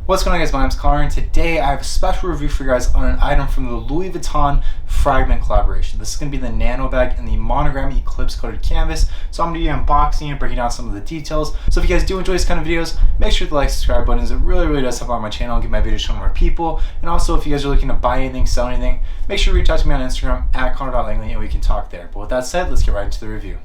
What's going on, guys? My name's Connor, and today I have a special review for you guys on an item from the Louis Vuitton Fragment collaboration. This is going to be the Nano bag and the Monogram Eclipse coated canvas. So I'm going to be unboxing and breaking down some of the details. So if you guys do enjoy this kind of videos, make sure to like, subscribe buttons. It really does help out my channel and get my videos shown to more people. And also, if you guys are looking to buy anything, sell anything, make sure to reach out to me on Instagram at Connor.Langley and we can talk there. But with that said, let's get right into the review.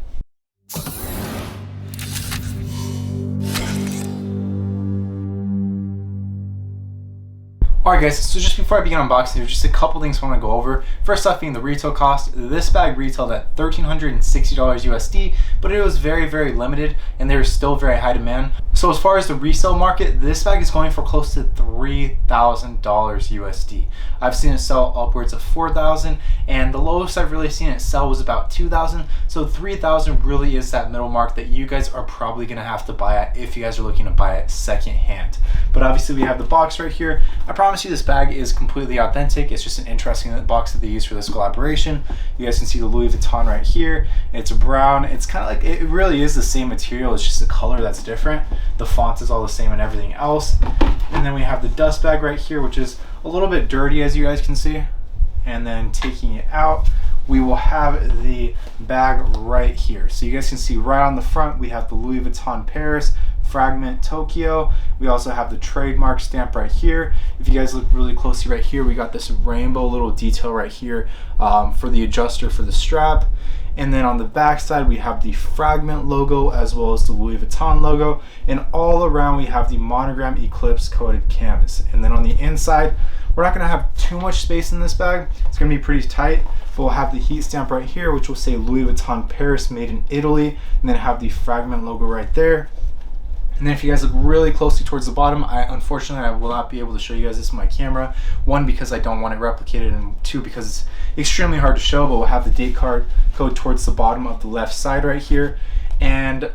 Alright guys, so just before I begin unboxing, there's just a couple things I want to go over. First off being the retail cost. This bag retailed at $1,360 USD, but it was very limited and there's still very high demand. So as far as the resale market, this bag is going for close to $3,000 USD. I've seen it sell upwards of $4,000 and the lowest I've really seen it sell was about $2,000. So $3,000 really is that middle mark that you guys are probably going to have to buy at if you guys are looking to buy it second hand. But obviously we have the box right here. I promise you this bag is completely authentic. It's just an interesting box that they use for this collaboration. You guys can see the Louis Vuitton right here. It's brown. It's kind of like, it really is the same material. It's just the color that's different. The font is all the same and everything else. And then we have the dust bag right here, which is a little bit dirty, as you guys can see. And then taking it out, we will have the bag right here. So you guys can see right on the front, we have the Louis Vuitton Paris, Fragment Tokyo. We also have the trademark stamp right here. If you guys look really closely right here, we got this rainbow little detail right here for the adjuster for the strap. And then on the back side, we have the Fragment logo as well as the Louis Vuitton logo. And all around, we have the Monogram Eclipse coated canvas. And then on the inside, we're not gonna have too much space in this bag. It's gonna be pretty tight. We'll have the heat stamp right here, which will say Louis Vuitton Paris, made in Italy, and then have the Fragment logo right there. And then if you guys look really closely towards the bottom, unfortunately I will not be able to show you guys this on my camera. One, because I don't want it replicated, and two, because it's extremely hard to show, but we'll have the date code towards the bottom of the left side right here. And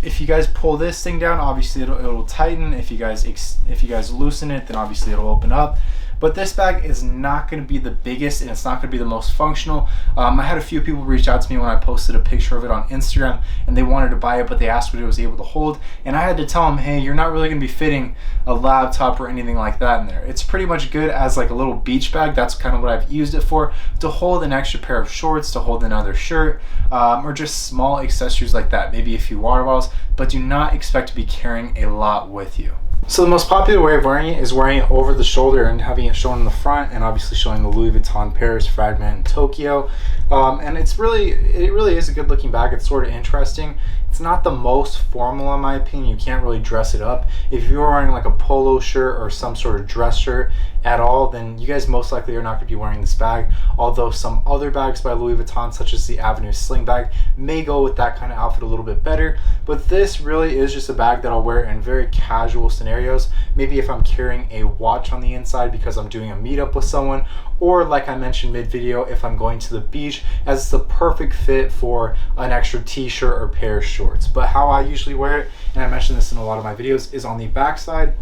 if you guys pull this thing down, obviously it'll tighten. If you guys loosen it, then obviously it'll open up. But this bag is not going to be the biggest and it's not going to be the most functional. I had a few people reach out to me when I posted a picture of it on Instagram and they wanted to buy it, but they asked what it was able to hold. And I had to tell them, hey, you're not really going to be fitting a laptop or anything like that in there. It's pretty much good as like a little beach bag. That's kind of what I've used it for, to hold an extra pair of shorts, to hold another shirt, or just small accessories like that, maybe a few water bottles, but do not expect to be carrying a lot with you. So the most popular way of wearing it is wearing it over the shoulder and having it shown in the front, and obviously showing the Louis Vuitton Paris, Fragment, and Tokyo. And it really is a good looking bag. It's sort of interesting. It's not the most formal in my opinion. You can't really dress it up. If you're wearing like a polo shirt or some sort of dress shirt at all, then you guys most likely are not going to be wearing this bag. Although some other bags by Louis Vuitton, such as the Avenue Sling bag, may go with that kind of outfit a little bit better. But this really is just a bag that I'll wear in very casual scenarios. Maybe if I'm carrying a watch on the inside because I'm doing a meetup with someone, or like I mentioned mid-video, if I'm going to the beach, as it's the perfect fit for an extra t-shirt or pair of shorts. But how I usually wear it, and I mentioned this in a lot of my videos, is on the back side.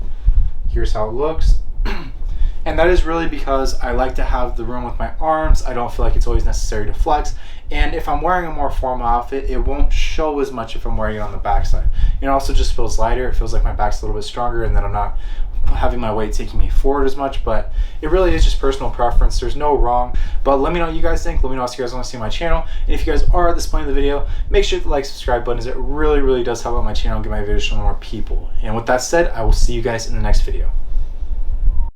Here's how it looks. And that is really because I like to have the room with my arms. I don't feel like it's always necessary to flex. And if I'm wearing a more formal outfit, it won't show as much if I'm wearing it on the back side. It also just feels lighter. It feels like my back's a little bit stronger and then I'm not having my weight taking me forward as much. But it really is just personal preference. There's no wrong. But let me know what you guys think. Let me know if you guys want to see my channel. And if you guys are at this point of the video, make sure to like, subscribe button, as it really does help out my channel and get my videos shown to more people. And with that said, I will see you guys in the next video.